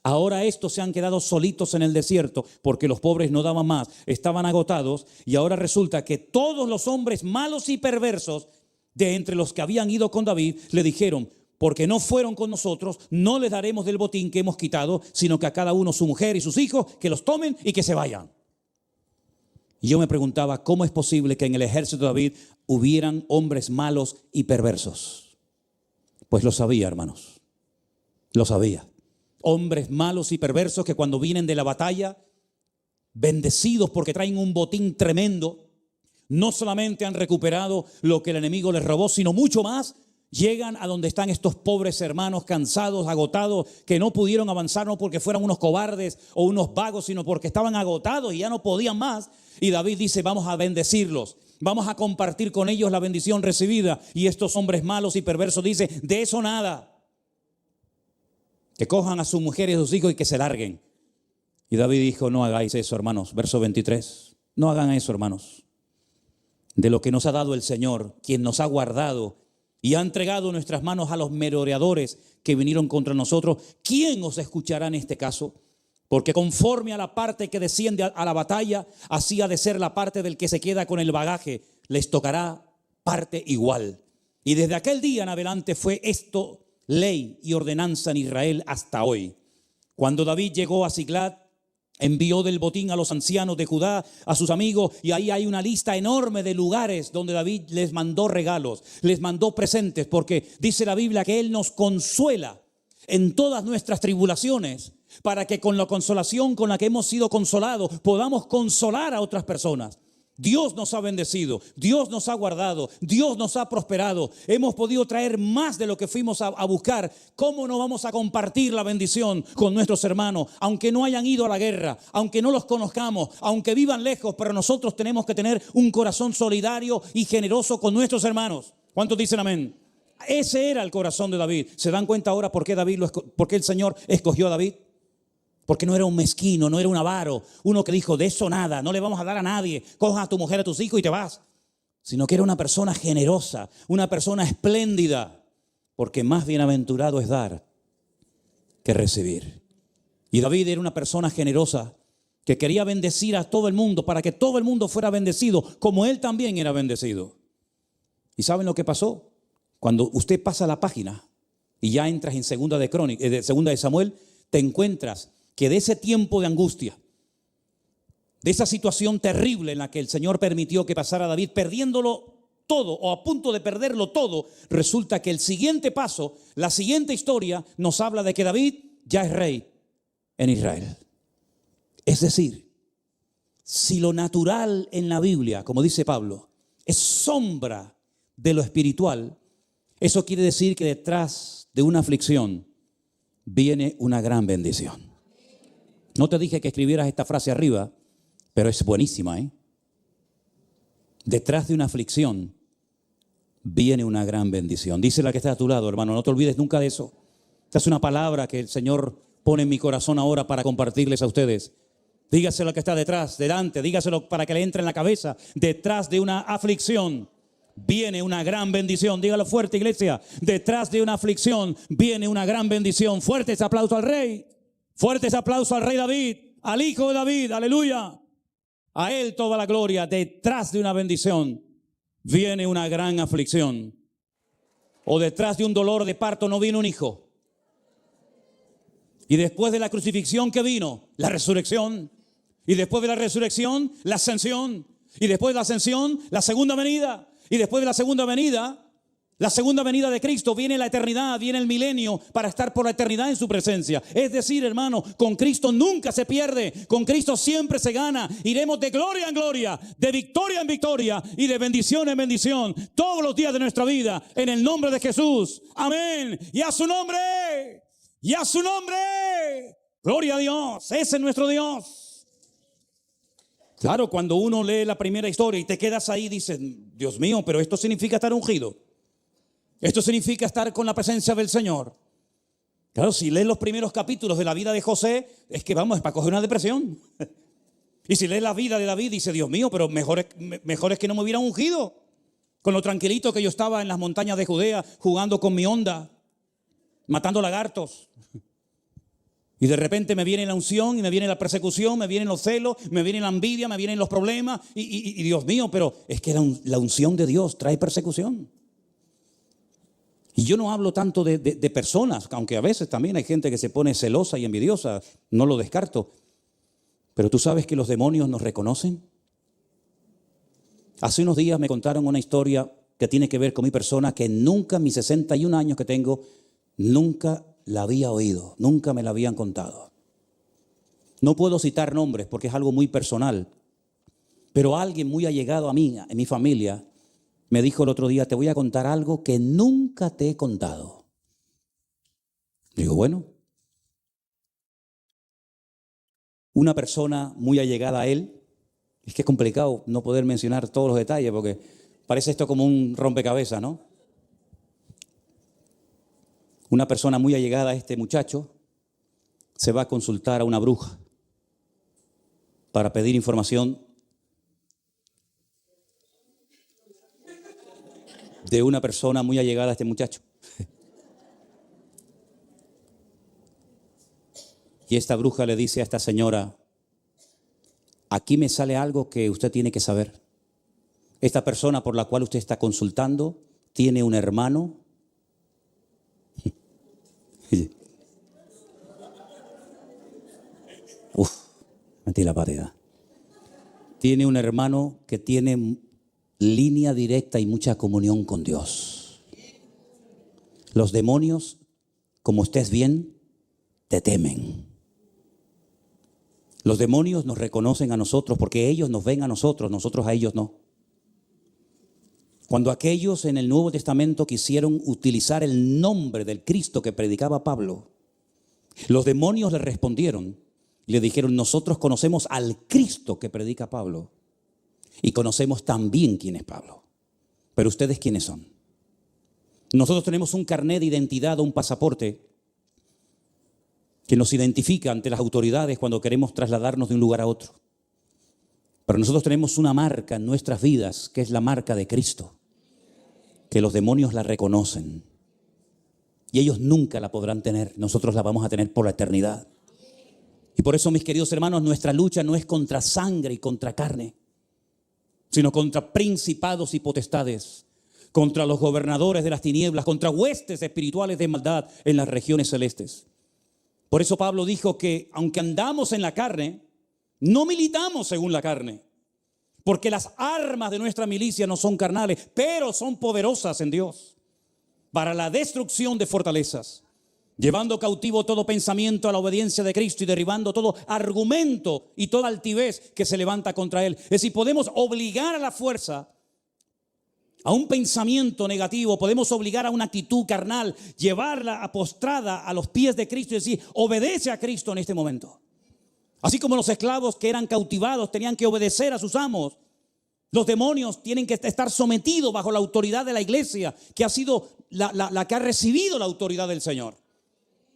Ahora estos se han quedado solitos en el desierto porque los pobres no daban más, estaban agotados, y ahora resulta que todos los hombres malos y perversos de entre los que habían ido con David le dijeron: porque no fueron con nosotros, no les daremos del botín que hemos quitado, sino que a cada uno su mujer y sus hijos, que los tomen y que se vayan. Y yo me preguntaba, ¿cómo es posible que en el ejército de David hubieran hombres malos y perversos? Pues lo sabía, hermanos, lo sabía. Hombres malos y perversos que cuando vienen de la batalla, bendecidos porque traen un botín tremendo, no solamente han recuperado lo que el enemigo les robó, sino mucho más. Llegan a donde están estos pobres hermanos cansados, agotados, que no pudieron avanzar no porque fueran unos cobardes o unos vagos, sino porque estaban agotados y ya no podían más. Y David dice: vamos a bendecirlos, vamos a compartir con ellos la bendición recibida. Y estos hombres malos y perversos dicen: de eso nada. Que cojan a sus mujeres y a sus hijos y que se larguen. Y David dijo: no hagáis eso, hermanos. Verso 23. No hagan eso, hermanos. De lo que nos ha dado el Señor, quien nos ha guardado y ha entregado nuestras manos a los merodeadores que vinieron contra nosotros, ¿quién os escuchará en este caso? Porque conforme a la parte que desciende a la batalla, así ha de ser la parte del que se queda con el bagaje. Les tocará parte igual. Y desde aquel día en adelante fue esto ley y ordenanza en Israel hasta hoy. Cuando David llegó a Siglat, envió del botín a los ancianos de Judá, a sus amigos, y ahí hay una lista enorme de lugares donde David les mandó regalos, les mandó presentes, porque dice la Biblia que Él nos consuela en todas nuestras tribulaciones, para que con la consolación con la que hemos sido consolados podamos consolar a otras personas. Dios nos ha bendecido, Dios nos ha guardado, Dios nos ha prosperado. Hemos podido traer más de lo que fuimos a buscar. ¿Cómo no vamos a compartir la bendición con nuestros hermanos? Aunque no hayan ido a la guerra, aunque no los conozcamos, aunque vivan lejos, pero nosotros tenemos que tener un corazón solidario y generoso con nuestros hermanos. ¿Cuántos dicen amén? Ese era el corazón de David. ¿Se dan cuenta ahora por qué el Señor escogió a David? Porque no era un mezquino, no era un avaro, uno que dijo: de eso nada, no le vamos a dar a nadie, coja a tu mujer, a tus hijos y te vas. Sino que era una persona generosa, una persona espléndida, porque más bienaventurado es dar que recibir. Y David era una persona generosa que quería bendecir a todo el mundo para que todo el mundo fuera bendecido, como él también era bendecido. ¿Y saben lo que pasó? Cuando usted pasa la página y ya entras en segunda de Samuel, te encuentras que de ese tiempo de angustia, de esa situación terrible en la que el Señor permitió que pasara David, perdiéndolo todo o a punto de perderlo todo, resulta que el siguiente paso, la siguiente historia, nos habla de que David ya es rey en Israel. Es decir, si lo natural en la Biblia, como dice Pablo, es sombra de lo espiritual, eso quiere decir que detrás de una aflicción viene una gran bendición. No te dije que escribieras esta frase arriba, pero es buenísima, ¿eh? Detrás de una aflicción viene una gran bendición. Dice la que está a tu lado, hermano, no te olvides nunca de eso. Esta es una palabra que el Señor pone en mi corazón ahora para compartirles a ustedes. Dígaselo al que está detrás, delante, dígaselo para que le entre en la cabeza. Detrás de una aflicción viene una gran bendición. Dígalo fuerte, iglesia. Detrás de una aflicción viene una gran bendición. Fuerte ese aplauso al rey. Fuerte ese aplauso al rey David, al hijo de David. Aleluya. A él toda la gloria. Detrás de una bendición viene una gran aflicción. O detrás de un dolor de parto no viene un hijo. Y después de la crucifixión, ¿qué vino? La resurrección. Y después de la resurrección, la ascensión. Y después de la ascensión, la segunda venida. Y después de la segunda venida de Cristo, viene la eternidad, viene el milenio para estar por la eternidad en su presencia. Es decir, hermano, con Cristo nunca se pierde, con Cristo siempre se gana. Iremos de gloria en gloria, de victoria en victoria y de bendición en bendición todos los días de nuestra vida, en el nombre de Jesús. Amén. Y a su nombre, y a su nombre. Gloria a Dios, ese es nuestro Dios. Claro, cuando uno lee la primera historia y te quedas ahí, dices, Dios mío, pero esto significa estar ungido. Esto significa estar con la presencia del Señor. Claro, si lees los primeros capítulos de la vida de José, es que vamos, es para coger una depresión. Y si lees la vida de David, dice, Dios mío, pero mejor es que no me hubieran ungido. Con lo tranquilito que yo estaba en las montañas de Judea, jugando con mi onda, matando lagartos. Y de repente me viene la unción y me viene la persecución, me vienen los celos, me viene la envidia, me vienen los problemas. Y Dios mío, pero es que la unción de Dios trae persecución. Y yo no hablo tanto de personas, aunque a veces también hay gente que se pone celosa y envidiosa, no lo descarto. Pero tú sabes que los demonios nos reconocen. Hace unos días me contaron una historia que tiene que ver con mi persona que nunca, en mis 61 años que tengo, nunca la había oído, nunca me la habían contado. No puedo citar nombres porque es algo muy personal, pero alguien muy allegado a mí, en mi familia, me dijo el otro día, te voy a contar algo que nunca te he contado. Digo, bueno. Una persona muy allegada a él, es que es complicado no poder mencionar todos los detalles porque parece esto como un rompecabezas, ¿no? Una persona muy allegada a este muchacho se va a consultar a una bruja para pedir información de una persona muy allegada a este muchacho. Y esta bruja le dice a esta señora, aquí me sale algo que usted tiene que saber. Esta persona por la cual usted está consultando tiene un hermano. Metí la patita. Tiene un hermano que tiene línea directa y mucha comunión con Dios. Los demonios, como estés bien, te temen. Los demonios nos reconocen a nosotros porque ellos nos ven a nosotros, nosotros a ellos no. Cuando aquellos en el Nuevo Testamento quisieron utilizar el nombre del Cristo que predicaba Pablo, los demonios le respondieron y le dijeron, nosotros conocemos al Cristo que predica Pablo. Y conocemos también quién es Pablo. Pero ustedes, ¿quiénes son? Nosotros tenemos un carnet de identidad o un pasaporte que nos identifica ante las autoridades cuando queremos trasladarnos de un lugar a otro. Pero nosotros tenemos una marca en nuestras vidas, que es la marca de Cristo, que los demonios la reconocen. Y ellos nunca la podrán tener, nosotros la vamos a tener por la eternidad. Y por eso, mis queridos hermanos, nuestra lucha no es contra sangre y contra carne, sino contra principados y potestades, contra los gobernadores de las tinieblas, contra huestes espirituales de maldad en las regiones celestes. Por eso Pablo dijo que aunque andamos en la carne, no militamos según la carne, porque las armas de nuestra milicia no son carnales, pero son poderosas en Dios para la destrucción de fortalezas, llevando cautivo todo pensamiento a la obediencia de Cristo y derribando todo argumento y toda altivez que se levanta contra Él. Es decir, podemos obligar a la fuerza a un pensamiento negativo, podemos obligar a una actitud carnal, llevarla postrada a los pies de Cristo y decir, obedece a Cristo en este momento. Así como los esclavos que eran cautivados tenían que obedecer a sus amos, los demonios tienen que estar sometidos bajo la autoridad de la iglesia, que ha sido la que ha recibido la autoridad del Señor.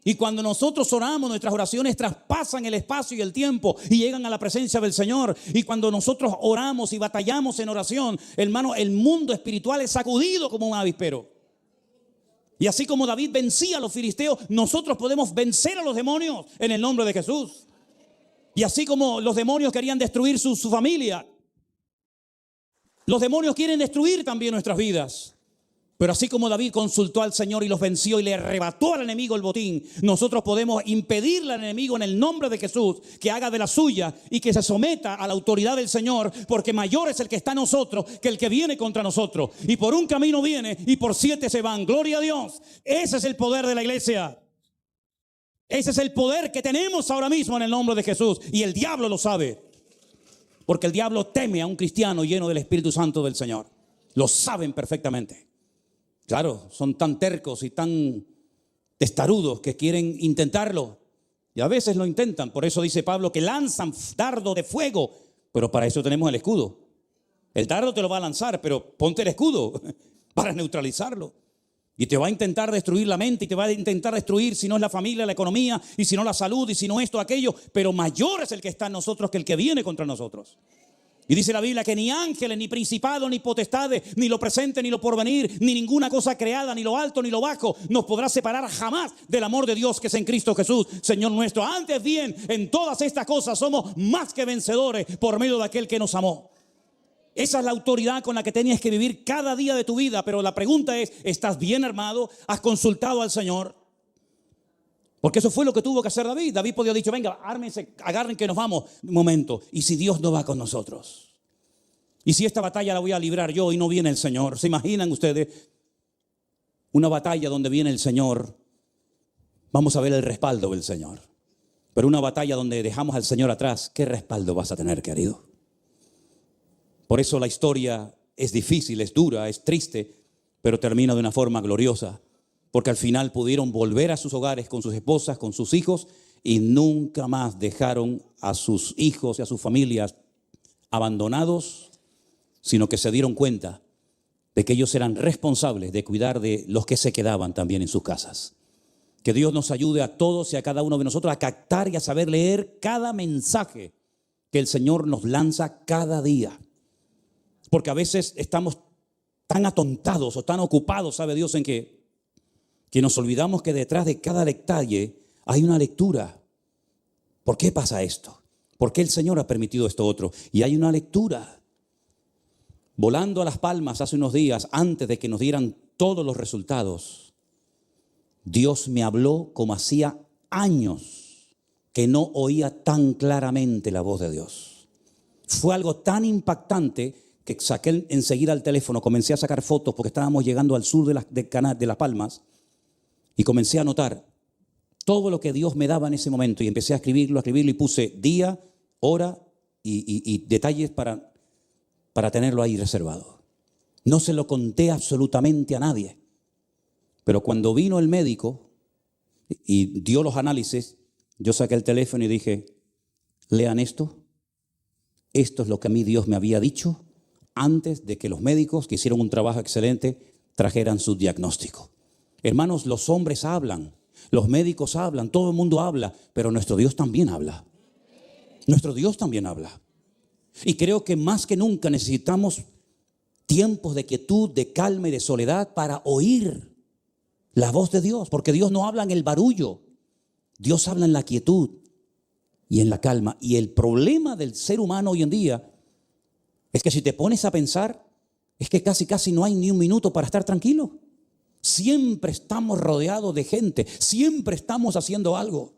Y cuando nosotros oramos, nuestras oraciones traspasan el espacio y el tiempo y llegan a la presencia del Señor. Y cuando nosotros oramos y batallamos en oración, hermano, el mundo espiritual es sacudido como un avispero. Y así como David vencía a los filisteos, nosotros podemos vencer a los demonios en el nombre de Jesús. Y así como los demonios querían destruir su familia, los demonios quieren destruir también nuestras vidas. Pero así como David consultó al Señor y los venció y le arrebató al enemigo el botín, nosotros podemos impedirle al enemigo en el nombre de Jesús que haga de la suya y que se someta a la autoridad del Señor, porque mayor es el que está en nosotros que el que viene contra nosotros. Y por un camino viene y por 7 se van. Gloria a Dios. Ese es el poder de la iglesia. Ese es el poder que tenemos ahora mismo en el nombre de Jesús. Y el diablo lo sabe, porque el diablo teme a un cristiano lleno del Espíritu Santo del Señor. Lo saben perfectamente. Claro, son tan tercos y tan testarudos que quieren intentarlo. Y a veces lo intentan. Por eso dice Pablo que lanzan dardo de fuego. Pero para eso tenemos el escudo. El dardo te lo va a lanzar, pero ponte el escudo para neutralizarlo. Y te va a intentar destruir la mente y te va a intentar destruir, si no es la familia, la economía, y si no la salud, y si no esto, aquello. Pero mayor es el que está en nosotros que el que viene contra nosotros. Y dice la Biblia que ni ángeles, ni principados, ni potestades, ni lo presente, ni lo porvenir, ni ninguna cosa creada, ni lo alto, ni lo bajo, nos podrá separar jamás del amor de Dios que es en Cristo Jesús, Señor nuestro. Antes bien, en todas estas cosas somos más que vencedores por medio de aquel que nos amó. Esa es la autoridad con la que tienes que vivir cada día de tu vida. Pero la pregunta es, ¿estás bien armado? ¿Has consultado al Señor? Porque eso fue lo que tuvo que hacer David. David podía haber dicho, venga, ármense, agarren que nos vamos. Un momento, ¿y si Dios no va con nosotros? ¿Y si esta batalla la voy a librar yo y no viene el Señor? ¿Se imaginan ustedes una batalla donde viene el Señor? Vamos a ver el respaldo del Señor. Pero una batalla donde dejamos al Señor atrás, ¿qué respaldo vas a tener, querido? Por eso la historia es difícil, es dura, es triste, pero termina de una forma gloriosa. Porque al final pudieron volver a sus hogares con sus esposas, con sus hijos, y nunca más dejaron a sus hijos y a sus familias abandonados, sino que se dieron cuenta de que ellos eran responsables de cuidar de los que se quedaban también en sus casas. Que Dios nos ayude a todos y a cada uno de nosotros a captar y a saber leer cada mensaje que el Señor nos lanza cada día. Porque a veces estamos tan atontados o tan ocupados, sabe Dios, en que nos olvidamos que detrás de cada detalle hay una lectura. ¿Por qué pasa esto? ¿Por qué el Señor ha permitido esto otro? Y hay una lectura. Volando a Las Palmas hace unos días, antes de que nos dieran todos los resultados, Dios me habló como hacía años que no oía tan claramente la voz de Dios. Fue algo tan impactante que saqué enseguida el teléfono, comencé a sacar fotos porque estábamos llegando al sur de Las Palmas. Y comencé a anotar todo lo que Dios me daba en ese momento. Y empecé a escribirlo y puse día, hora y detalles para tenerlo ahí reservado. No se lo conté absolutamente a nadie. Pero cuando vino el médico y dio los análisis, yo saqué el teléfono y dije, lean esto. Esto es lo que a mí Dios me había dicho antes de que los médicos, que hicieron un trabajo excelente, trajeran su diagnóstico. Hermanos, los hombres hablan, los médicos hablan, todo el mundo habla, pero nuestro Dios también habla. Nuestro Dios también habla. Y creo que más que nunca necesitamos tiempos de quietud, de calma y de soledad para oír la voz de Dios. Porque Dios no habla en el barullo, Dios habla en la quietud y en la calma. Y el problema del ser humano hoy en día es que si te pones a pensar, es que casi no hay ni un minuto para estar tranquilo. Siempre estamos rodeados de gente, siempre estamos haciendo algo.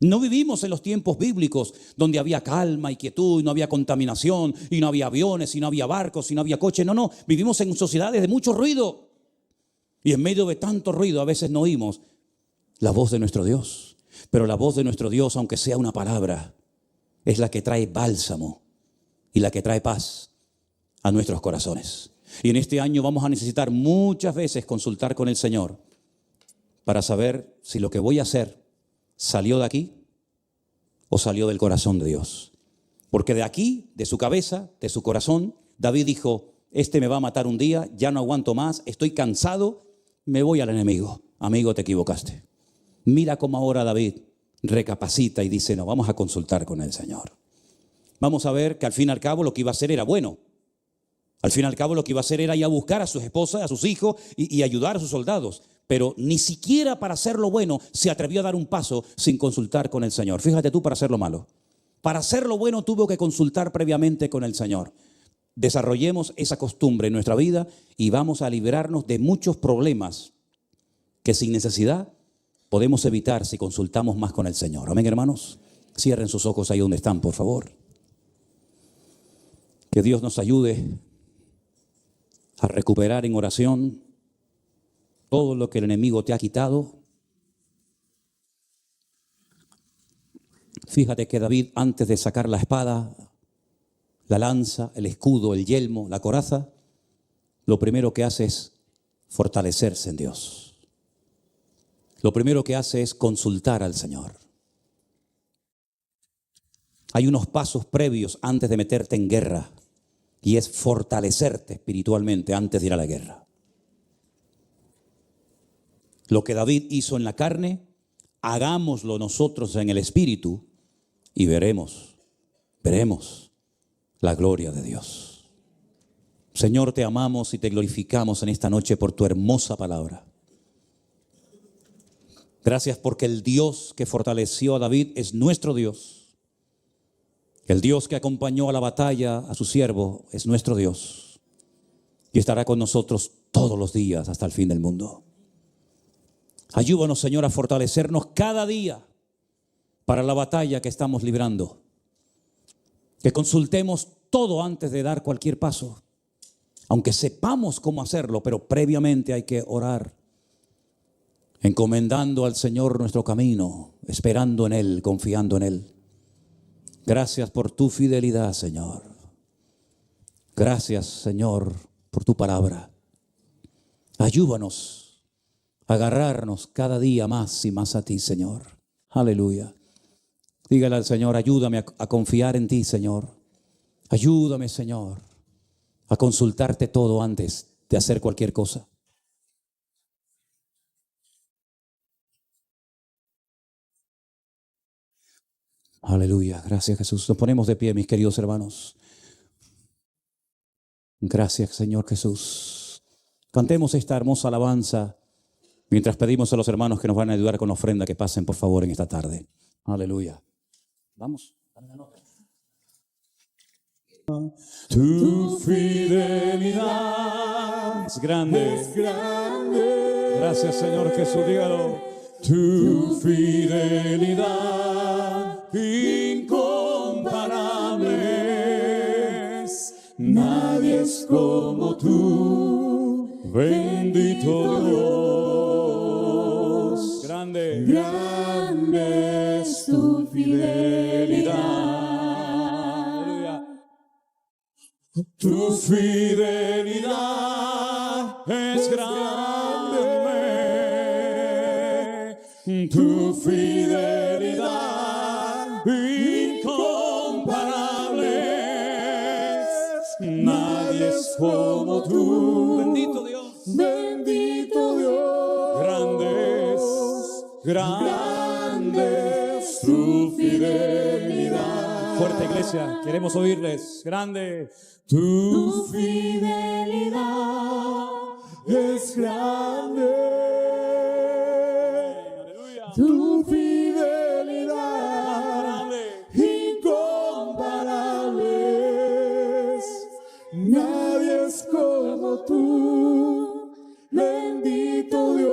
No vivimos en los tiempos bíblicos donde había calma y quietud, y no había contaminación, y no había aviones, y no había barcos, y no había coches. No, vivimos en sociedades de mucho ruido. Y en medio de tanto ruido a veces no oímos la voz de nuestro Dios. Pero la voz de nuestro Dios, aunque sea una palabra, es la que trae bálsamo y la que trae paz a nuestros corazones. Y en este año vamos a necesitar muchas veces consultar con el Señor para saber si lo que voy a hacer salió de aquí o salió del corazón de Dios. Porque de aquí, de su cabeza, de su corazón, David dijo, este me va a matar un día, ya no aguanto más, estoy cansado, me voy al enemigo. Amigo, te equivocaste. Mira cómo ahora David recapacita y dice, no, vamos a consultar con el Señor. Vamos a ver que al fin y al cabo lo que iba a hacer era bueno. Al fin y al cabo lo que iba a hacer era ir a buscar a sus esposas, a sus hijos y ayudar a sus soldados. Pero ni siquiera para hacer lo bueno se atrevió a dar un paso sin consultar con el Señor. Fíjate tú, para hacer lo malo. Para hacer lo bueno tuvo que consultar previamente con el Señor. Desarrollemos esa costumbre en nuestra vida y vamos a librarnos de muchos problemas que sin necesidad podemos evitar si consultamos más con el Señor. Amén, hermanos. Cierren sus ojos ahí donde están, por favor. Que Dios nos ayude a recuperar en oración todo lo que el enemigo te ha quitado. Fíjate que David, antes de sacar la espada, la lanza, el escudo, el yelmo, la coraza, lo primero que hace es fortalecerse en Dios. Lo primero que hace es consultar al Señor. Hay unos pasos previos antes de meterte en guerra y es fortalecerte espiritualmente antes de ir a la guerra. Lo que David hizo en la carne, hagámoslo nosotros en el espíritu y veremos la gloria de Dios. Señor, te amamos y te glorificamos en esta noche por tu hermosa palabra. Gracias porque el Dios que fortaleció a David es nuestro Dios. El Dios que acompañó a la batalla a su siervo es nuestro Dios. Y estará con nosotros todos los días hasta el fin del mundo. Ayúdanos, Señor, a fortalecernos cada día para la batalla que estamos librando. Que consultemos todo antes de dar cualquier paso. Aunque sepamos cómo hacerlo, pero previamente hay que orar. Encomendando al Señor nuestro camino, esperando en Él, confiando en Él. Gracias por tu fidelidad, Señor. Gracias, Señor, por tu palabra. Ayúdanos a agarrarnos cada día más y más a ti, Señor. Aleluya. Dígale al Señor, ayúdame a confiar en ti, Señor. Ayúdame, Señor, a consultarte todo antes de hacer cualquier cosa. Aleluya. Gracias, Jesús. Nos ponemos de pie, mis queridos hermanos. Gracias, Señor Jesús. Cantemos esta hermosa alabanza mientras pedimos a los hermanos que nos van a ayudar con la ofrenda que pasen, por favor, en esta tarde. Aleluya. Vamos. Tu fidelidad es grande. Es grande. Gracias, Señor Jesús. Dígalo. Tu fidelidad incomparable es. Nadie es como tú, bendito Dios. Grande. Grande es tu fidelidad. Tu fidelidad es grande, tu fidelidad incomparable. Nadie es como tú, bendito Dios, bendito Dios. Grande es tu fidelidad. Fuerte, iglesia, queremos oírles. Grande. Tu fidelidad es grande. Aleluya. Tu fidelidad incomparable es. Nadie es como tú, bendito Dios.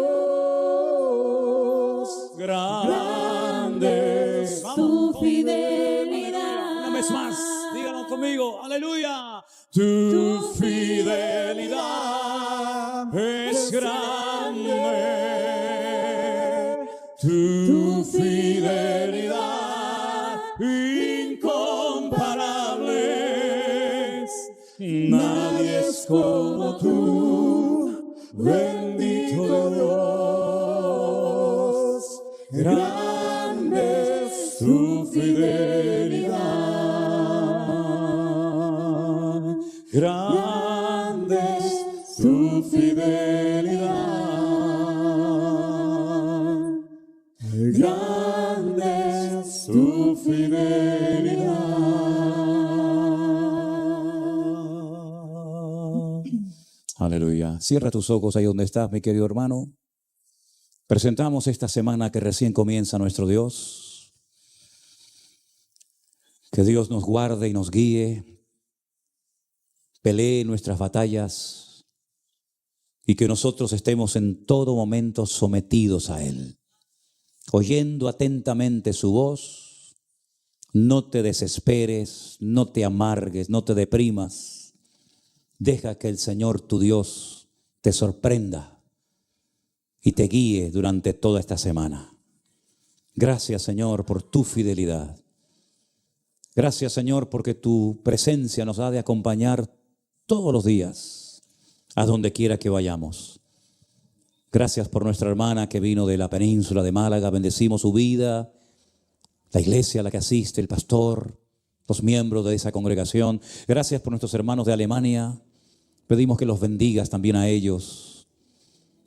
Grande es tu fidelidad. Una vez más, díganlo conmigo. Aleluya. Tu fidelidad es grande, tu fidelidad incomparable. Nadie es como tú. bendito Dios, grande es tu fidelidad, grande es tu fidelidad, grande es tu fidelidad. Aleluya. Cierra tus ojos ahí donde estás, mi querido hermano. Presentamos esta semana que recién comienza nuestro Dios. Que Dios nos guarde y nos guíe, pelee nuestras batallas y que nosotros estemos en todo momento sometidos a Él, oyendo atentamente su voz. No te desesperes, no te amargues, no te deprimas. Deja que el Señor tu Dios te sorprenda y te guíe durante toda esta semana. Gracias, Señor, por tu fidelidad. Gracias, Señor, porque tu presencia nos ha de acompañar todos los días, a donde quiera que vayamos. Gracias por nuestra hermana que vino de la península de Málaga. Bendecimos su vida, la iglesia a la que asiste, el pastor, los miembros de esa congregación. Gracias por nuestros hermanos de Alemania. Pedimos que los bendigas también a ellos.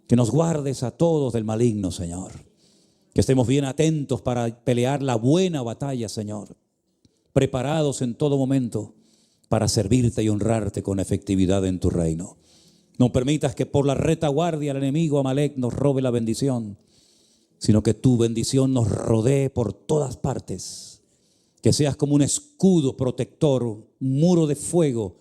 Que nos guardes a todos del maligno, Señor. Que estemos bien atentos para pelear la buena batalla, Señor. Preparados en todo momento para servirte y honrarte con efectividad en tu reino. No permitas que por la retaguardia el enemigo Amalek nos robe la bendición, sino que tu bendición nos rodee por todas partes. Que seas como un escudo protector, un muro de fuego